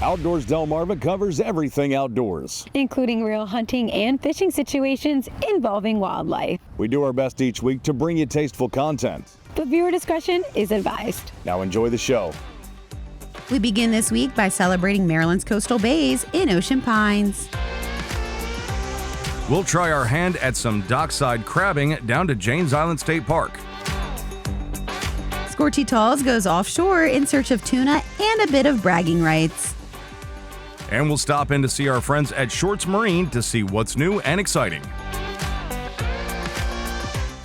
Outdoors Delmarva covers everything outdoors, including real hunting and fishing situations involving wildlife. We do our best each week to bring you tasteful content, but viewer discretion is advised. Now enjoy the show. We begin this week by celebrating Maryland's coastal bays in Ocean Pines. We'll try our hand at some dockside crabbing down to James Island State Park. Scorchy Talls goes offshore in search of tuna and a bit of bragging rights. And we'll stop in to see our friends at Shorts Marine to see what's new and exciting.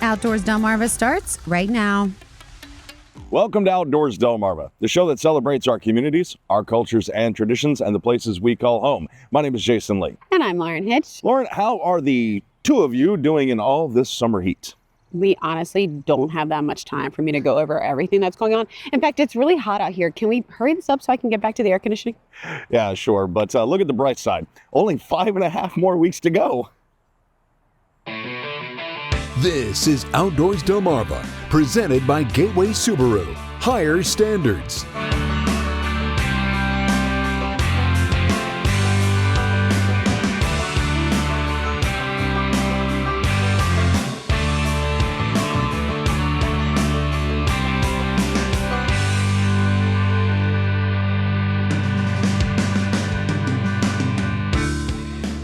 Outdoors Delmarva starts right now. Welcome to Outdoors Delmarva, the show that celebrates our communities, our cultures and traditions, and the places we call home. My name is Jason Lee. And I'm Lauren Hitch. Lauren, how are the two of you doing in all this summer heat? We honestly don't have that much time for me to go over everything that's going on. In fact, it's really hot out here. Can we hurry this up so I can get back to the air conditioning? Yeah, sure. But look at the bright side. Only 5.5 more weeks to go. This is Outdoors Delmarva, presented by Gateway Subaru. Higher standards.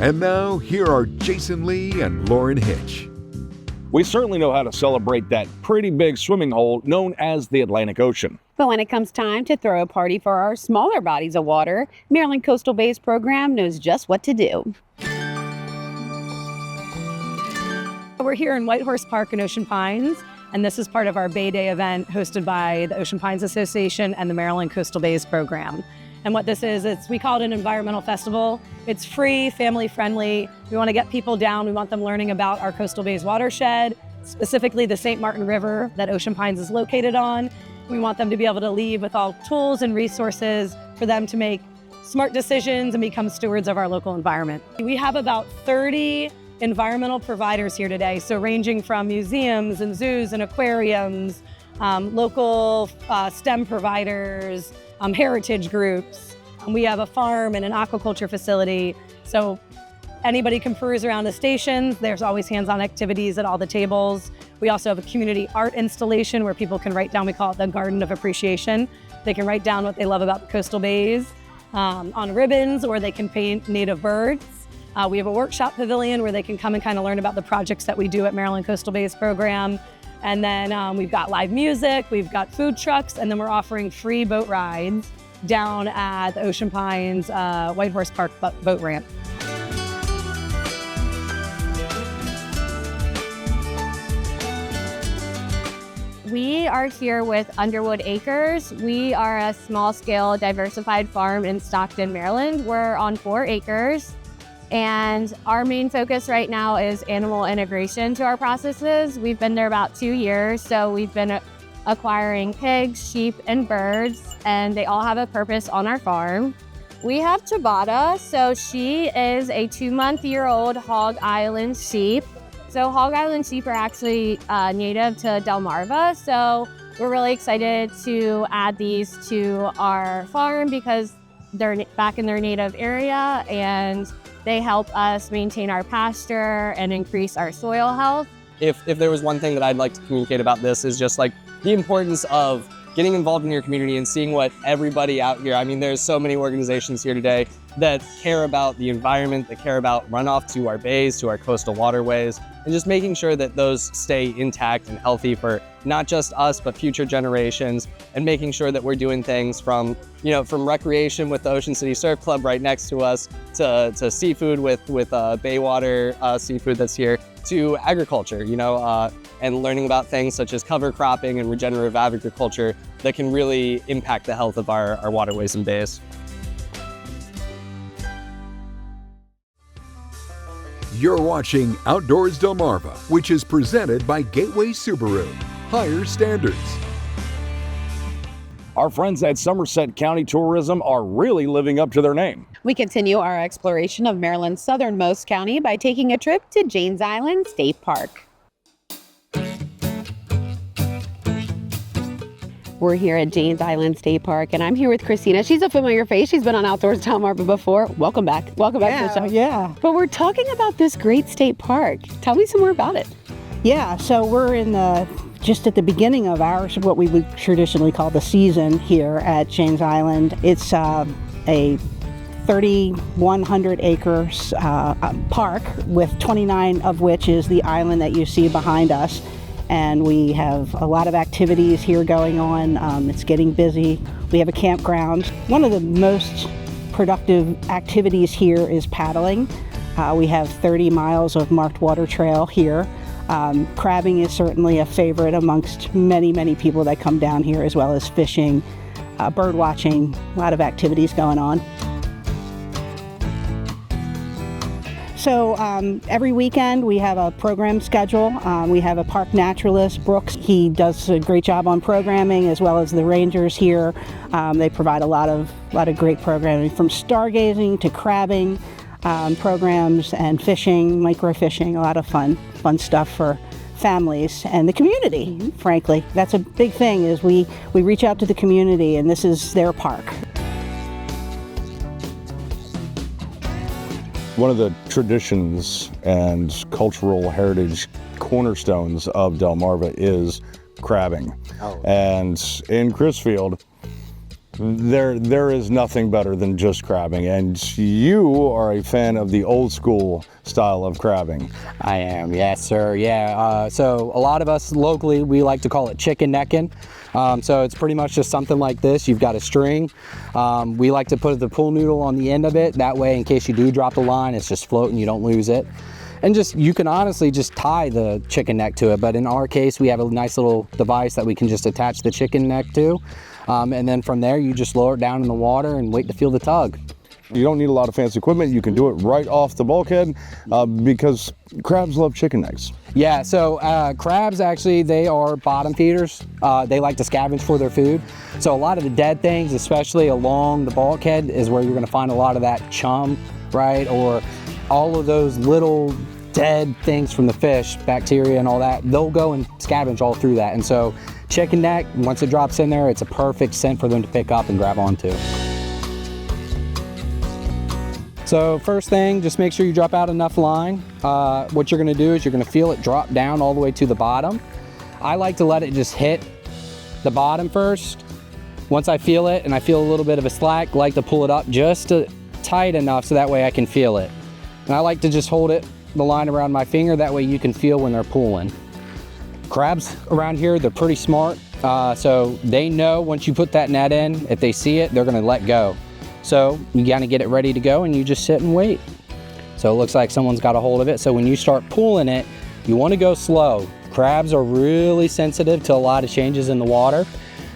And now, here are Jason Lee and Lauren Hitch. We certainly know how to celebrate that pretty big swimming hole known as the Atlantic Ocean. But when it comes time to throw a party for our smaller bodies of water, Maryland Coastal Bays program knows just what to do. We're here in Whitehorse Park in Ocean Pines, and this is part of our Bay Day event hosted by the Ocean Pines Association and the Maryland Coastal Bays program. And what this is, we call it an environmental festival. It's free, family friendly. We want to get people down. We want them learning about our Coastal Bays watershed, specifically the St. Martin River that Ocean Pines is located on. We want them to be able to leave with all tools and resources for them to make smart decisions and become stewards of our local environment. We have about 30 environmental providers here today, so ranging from museums and zoos and aquariums, local STEM providers, heritage groups. We have a farm and an aquaculture facility, so anybody can peruse around the stations. There's always hands-on activities at all the tables. We also have a community art installation where people can write down, we call it the Garden of Appreciation. They can write down what they love about the coastal bays on ribbons, or they can paint native birds. We have a workshop pavilion where they can come and kind of learn about the projects that we do at Maryland Coastal Bays program. And then we've got live music, we've got food trucks, and then we're offering free boat rides down at the Ocean Pines Whitehorse Park boat ramp. We are here with Underwood Acres. We are a small-scale diversified farm in Stockton, Maryland. We're on 4 acres. And our main focus right now is animal integration to our processes. We've been there about 2 years, so we've been acquiring pigs, sheep, and birds, and they all have a purpose on our farm. We have Tabata, so she is a 2-month-year-old Hog Island sheep. So Hog Island sheep are actually native to Delmarva, so we're really excited to add these to our farm because they're back in their native area and they help us maintain our pasture and increase our soil health. If there was one thing that I'd like to communicate about this is just like the importance of getting involved in your community and seeing what everybody out here, I mean, there's so many organizations here today that care about the environment, that care about runoff to our bays, to our coastal waterways, and just making sure that those stay intact and healthy for not just us, but future generations, and making sure that we're doing things from recreation with the Ocean City Surf Club right next to us, to seafood with Baywater seafood that's here, to agriculture, and learning about things such as cover cropping and regenerative agriculture that can really impact the health of our waterways and bays. You're watching Outdoors Delmarva, which is presented by Gateway Subaru. Higher standards. Our friends at Somerset County Tourism are really living up to their name. We continue our exploration of Maryland's southernmost county by taking a trip to James Island State Park. We're here at Janes Island State Park, and I'm here with Christina. She's a familiar face. She's been on Outdoors Delmarva before. Welcome back. Welcome back to the show. Yeah. But we're talking about this great state park. Tell me some more about it. Yeah, so we're in just at the beginning of what we would traditionally call the season here at Janes Island. It's a 3,100 acres park, with 29 of which is the island that you see behind us. And we have a lot of activities here going on. It's getting busy. We have a campground. One of the most productive activities here is paddling. We have 30 miles of marked water trail here. Crabbing is certainly a favorite amongst many, many people that come down here, as well as fishing, bird watching, a lot of activities going on. So every weekend we have a program schedule. We have a park naturalist, Brooks. He does a great job on programming, as well as the rangers here. They provide a lot of great programming, from stargazing to crabbing programs, and fishing, microfishing, a lot of fun stuff for families and the community. Frankly, that's a big thing, is we reach out to the community, and this is their park. One of the traditions and cultural heritage cornerstones of Delmarva is crabbing. And in Crisfield, there is nothing better than just crabbing, and you are a fan of the old school style of crabbing. I am, yes sir, yeah. So a lot of us locally, we like to call it chicken necking. So it's pretty much just something like this. You've got a string. We like to put the pool noodle on the end of it. That way, in case you do drop the line, it's just floating, you don't lose it. And you can honestly just tie the chicken neck to it. But in our case, we have a nice little device that we can just attach the chicken neck to. And then from there, you just lower it down in the water and wait to feel the tug. You don't need a lot of fancy equipment. You can do it right off the bulkhead, because crabs love chicken necks. Yeah, so crabs, actually, they are bottom feeders. They like to scavenge for their food. So a lot of the dead things, especially along the bulkhead, is where you're gonna find a lot of that chum, right? Or all of those little dead things from the fish, bacteria and all that, they'll go and scavenge all through that. And so chicken neck, once it drops in there, it's a perfect scent for them to pick up and grab onto. So first thing, just make sure you drop out enough line. What you're gonna do is you're gonna feel it drop down all the way to the bottom. I like to let it just hit the bottom first. Once I feel it and I feel a little bit of a slack, I like to pull it up just tight enough so that way I can feel it. And I like to just hold the line around my finger, that way you can feel when they're pulling. Crabs around here, they're pretty smart. So they know once you put that net in, if they see it, they're gonna let go. So you gotta get it ready to go, and you just sit and wait. So it looks like someone's got a hold of it. So when you start pulling it, you wanna go slow. Crabs are really sensitive to a lot of changes in the water.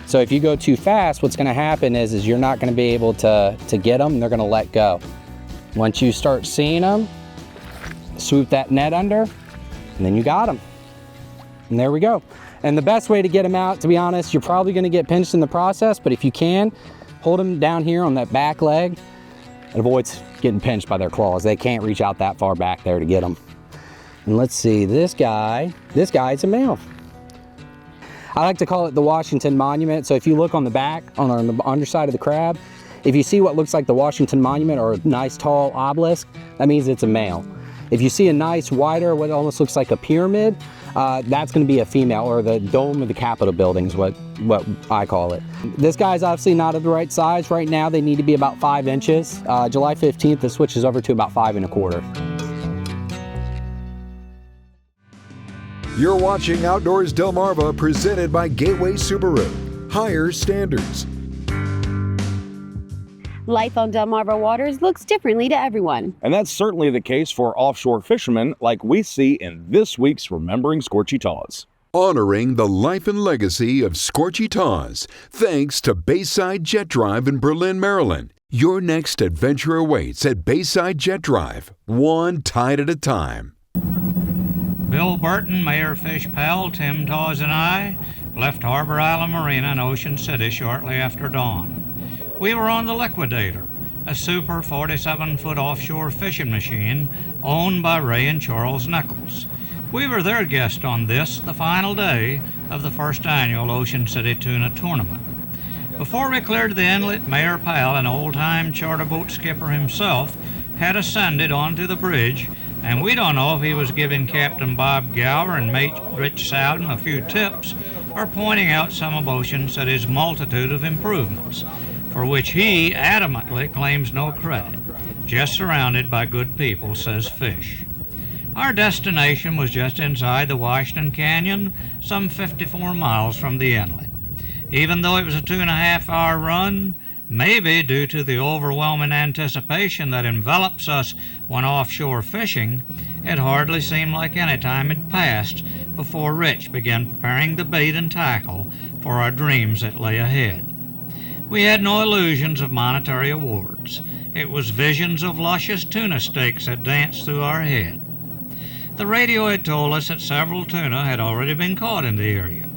So if you go too fast, what's gonna happen is you're not gonna be able to get them, and they're gonna let go. Once you start seeing them, swoop that net under, and then you got them. And there we go. And the best way to get them out, to be honest, you're probably gonna get pinched in the process, but if you can, hold them down here on that back leg. It avoids getting pinched by their claws. They can't reach out that far back there to get them. And let's see, this guy's a male. I like to call it the Washington Monument. So if you look on the back, on the underside of the crab, if you see what looks like the Washington Monument or a nice tall obelisk, that means it's a male. If you see a nice wider, what almost looks like a pyramid, that's gonna be a female, or the dome of the Capitol building is what I call it. This guy's obviously not of the right size. Right now, they need to be about 5 inches. July 15th, this switches over to about 5 1/4. You're watching Outdoors Delmarva, presented by Gateway Subaru. Higher standards. Life on Delmarva waters looks differently to everyone. And that's certainly the case for offshore fishermen, like we see in this week's Remembering Scorchy Taws. Honoring the life and legacy of Scorchy Taws, thanks to Bayside Jet Drive in Berlin, Maryland. Your next adventure awaits at Bayside Jet Drive, one tide at a time. Bill Burton, Mayor Fish Pal, Tim Taws, and I left Harbor Island Marina in Ocean City shortly after dawn. We were on the Liquidator, a super 47-foot offshore fishing machine owned by Ray and Charles Nichols. We were their guest on this, the final day of the first annual Ocean City Tuna Tournament. Before we cleared the inlet, Mayor Powell, an old-time charter boat skipper himself, had ascended onto the bridge, and we don't know if he was giving Captain Bob Gower and mate Rich Sowden a few tips or pointing out some of Ocean City's multitude of improvements, for which he adamantly claims no credit, just surrounded by good people, says Fish. Our destination was just inside the Washington Canyon, some 54 miles from the inlet. Even though it was a 2.5-hour run, maybe due to the overwhelming anticipation that envelops us when offshore fishing, it hardly seemed like any time had passed before Rich began preparing the bait and tackle for our dreams that lay ahead. We had no illusions of monetary awards. It was visions of luscious tuna steaks that danced through our head. The radio had told us that several tuna had already been caught in the area.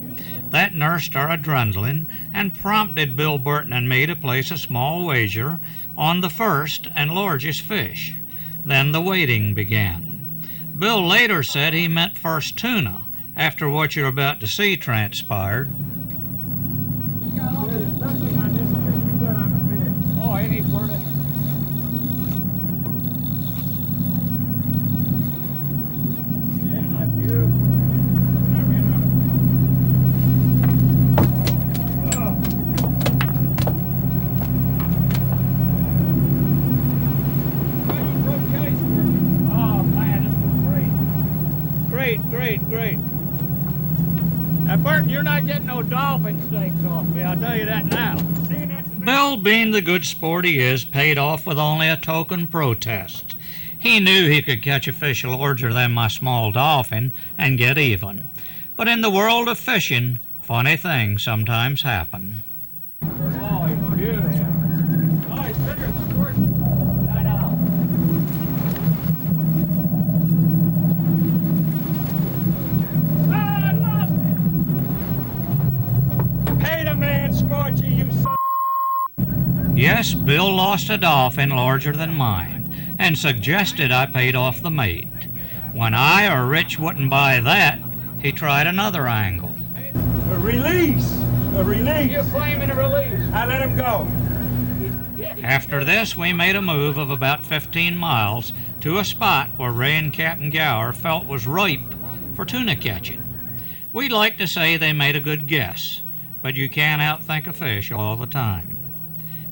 That nursed our adrenaline and prompted Bill Burton and me to place a small wager on the first and largest fish. Then the waiting began. Bill later said he meant first tuna, after what you're about to see transpired. Oh, I ain't for it. Great. Now, Burton, you're not getting no dolphin steaks off me, I'll tell you that now. Bill, being the good sport he is, paid off with only a token protest. He knew he could catch a fish larger than my small dolphin and get even. But in the world of fishing, funny things sometimes happen. Oh, he's beautiful. Oh, he's bigger than the first. I know. Yes, Bill lost a dolphin larger than mine and suggested I paid off the mate. When I or Rich wouldn't buy that, he tried another angle. A release! You're claiming a release. I let him go. After this, we made a move of about 15 miles to a spot where Ray and Captain Gower felt was ripe for tuna catching. We'd like to say they made a good guess, but you can't outthink a fish all the time.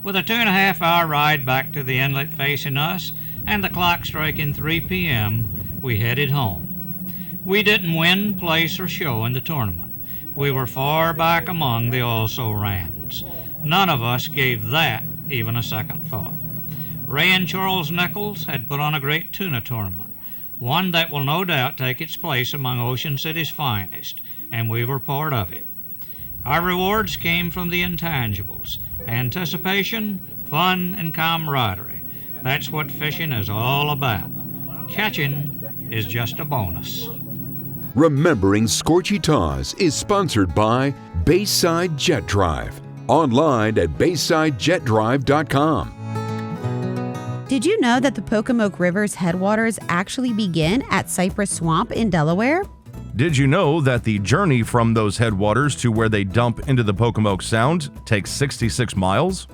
With a 2.5-hour ride back to the inlet facing us and the clock striking 3 p.m., we headed home. We didn't win, place, or show in the tournament. We were far back among the also-rans. None of us gave that even a second thought. Ray and Charles Nichols had put on a great tuna tournament, one that will no doubt take its place among Ocean City's finest, and we were part of it. Our rewards came from the intangibles: anticipation, fun, and camaraderie. That's what fishing is all about. Catching is just a bonus. Remembering Scorchy Taws is sponsored by Bayside Jet Drive. Online at baysidejetdrive.com. Did you know that the Pocomoke River's headwaters actually begin at Cypress Swamp in Delaware? Did you know that the journey from those headwaters to where they dump into the Pocomoke Sound takes 66 miles?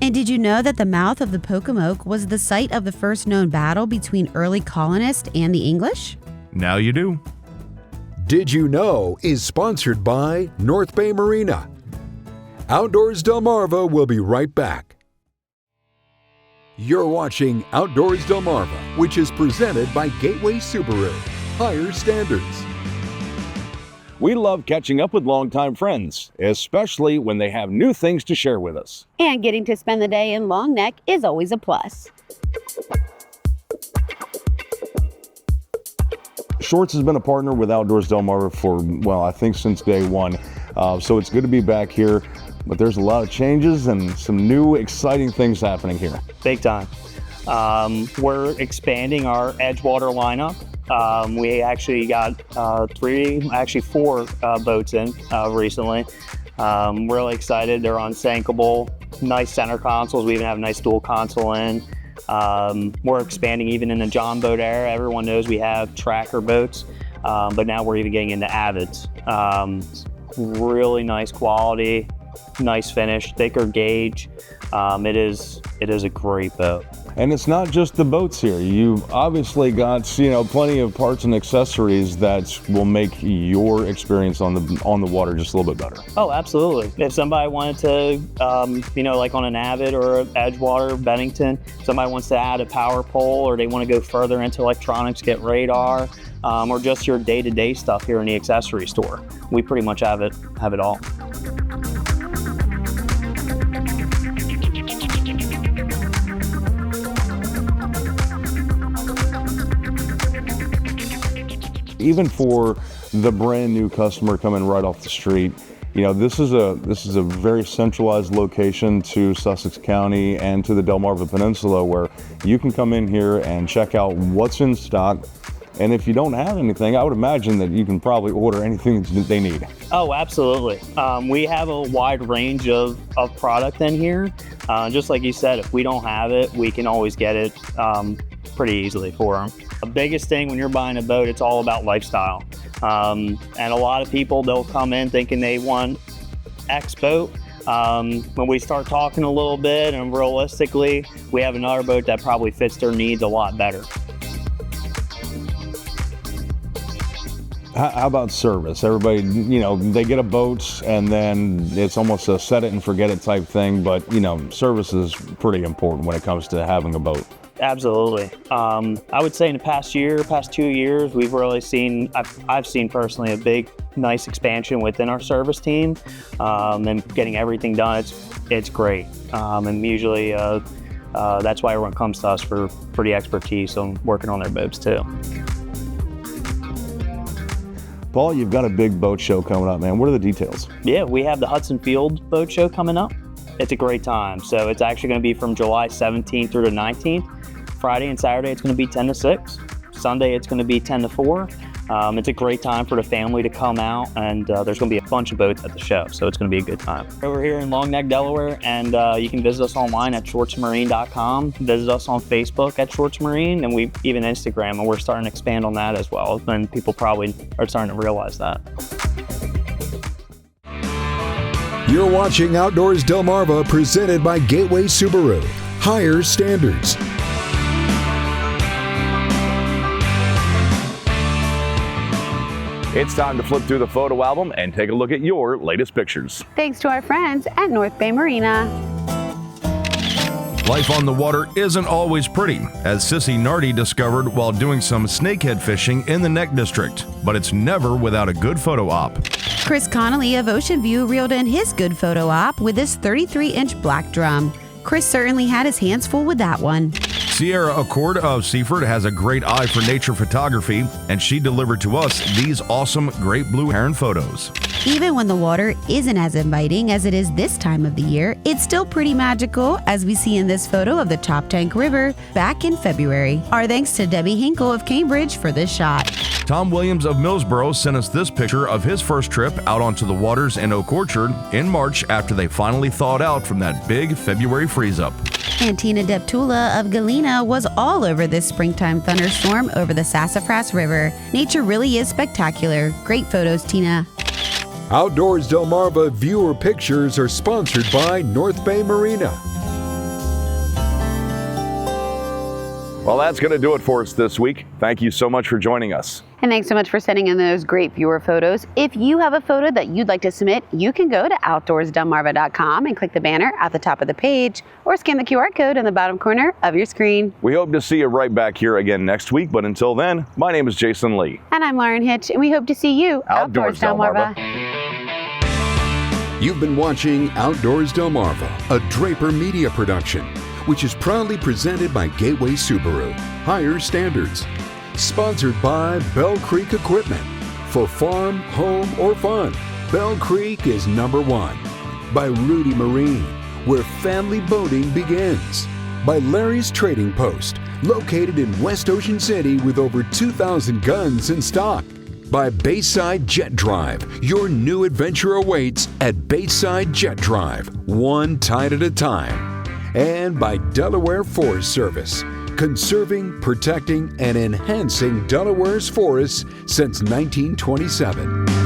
And did you know that the mouth of the Pocomoke was the site of the first known battle between early colonists and the English? Now you do. Did You Know is sponsored by North Bay Marina. Outdoors Delmarva will be right back. You're watching Outdoors Delmarva, which is presented by Gateway Subaru. Higher standards. We love catching up with longtime friends, especially when they have new things to share with us. And getting to spend the day in Long Neck is always a plus. Shorts has been a partner with Outdoors Delmarva for, well, I think since day one. So it's good to be back here, but there's a lot of changes and some new exciting things happening here. Big time. We're expanding our Edgewater lineup. We actually got four boats in recently. Really excited. They're unsinkable, nice center consoles. We even have a nice dual console in. We're expanding even in the John boat era. Everyone knows we have tracker boats, but now we're even getting into Avids. really nice quality, nice finish, thicker gauge. It is a great boat. And it's not just the boats here. You've obviously got, plenty of parts and accessories that will make your experience on the water just a little bit better. Oh, absolutely. If somebody wanted to, like on an Avid or Edgewater, Bennington, somebody wants to add a power pole, or they want to go further into electronics, get radar, or just your day-to-day stuff here in the accessory store, we pretty much have it all. Even for the brand new customer coming right off the street, this is a very centralized location to Sussex County and to the Delmarva Peninsula, where you can come in here and check out what's in stock. And if you don't have anything, I would imagine that you can probably order anything that they need. Oh, absolutely. We have a wide range of product in here. Just like you said, if we don't have it, we can always get it pretty easily for them. The biggest thing when you're buying a boat, it's all about lifestyle. And a lot of people, they'll come in thinking they want X boat. When we start talking a little bit, and realistically, we have another boat that probably fits their needs a lot better. How about service? Everybody, they get a boat and then it's almost a set it and forget it type thing, but service is pretty important when it comes to having a boat. Absolutely. I would say in the past 2 years, we've really seen, I've seen personally a big, nice expansion within our service team, and getting everything done. It's great. And usually that's why everyone comes to us for the expertise on working on their boats too. Paul, you've got a big boat show coming up, man. What are the details? Yeah, we have the Hudson Field Boat Show coming up. It's a great time. So it's actually going to be from July 17th through the 19th. Friday and Saturday, it's going to be 10 to 6. Sunday, it's going to be 10 to 4. It's a great time for the family to come out, and there's going to be a bunch of boats at the show, so it's going to be a good time. Over here in Long Neck, Delaware, and you can visit us online at shortsmarine.com. Visit us on Facebook at Shorts Marine, and we even Instagram, and we're starting to expand on that as well, and people probably are starting to realize that. You're watching Outdoors Delmarva, presented by Gateway Subaru. Higher standards. It's time to flip through the photo album and take a look at your latest pictures. Thanks to our friends at North Bay Marina. Life on the water isn't always pretty, as Sissy Nardi discovered while doing some snakehead fishing in the Neck District. But it's never without a good photo op. Chris Connolly of Ocean View reeled in his good photo op with his 33-inch black drum. Chris certainly had his hands full with that one. Sierra Accord of Seaford has a great eye for nature photography, and she delivered to us these awesome great blue heron photos. Even when the water isn't as inviting as it is this time of the year, it's still pretty magical, as we see in this photo of the Top Tank River back in February. Our thanks to Debbie Hinkle of Cambridge for this shot. Tom Williams of Millsboro sent us this picture of his first trip out onto the waters in Oak Orchard in March after they finally thawed out from that big February freeze-up. And Tina Deptula of Galena was all over this springtime thunderstorm over the Sassafras River. Nature really is spectacular. Great photos, Tina. Outdoors Delmarva viewer pictures are sponsored by North Bay Marina. Well, that's going to do it for us this week. Thank you so much for joining us. And thanks so much for sending in those great viewer photos. If you have a photo that you'd like to submit, you can go to outdoorsdelmarva.com and click the banner at the top of the page, or scan the QR code in the bottom corner of your screen. We hope to see you right back here again next week, but until then, my name is Jason Lee. And I'm Lauren Hitch, and we hope to see you Outdoors Delmarva. You've been watching Outdoors Delmarva, a Draper Media production, which is proudly presented by Gateway Subaru. Higher standards. Sponsored by Bell Creek Equipment. For farm, home, or fun, Bell Creek is #1. By Rudy Marine, where family boating begins. By Larry's Trading Post, located in West Ocean City with over 2,000 guns in stock. By Bayside Jet Drive, your new adventure awaits at Bayside Jet Drive, one tide at a time. And by Delaware Forest Service, conserving, protecting, and enhancing Delaware's forests since 1927.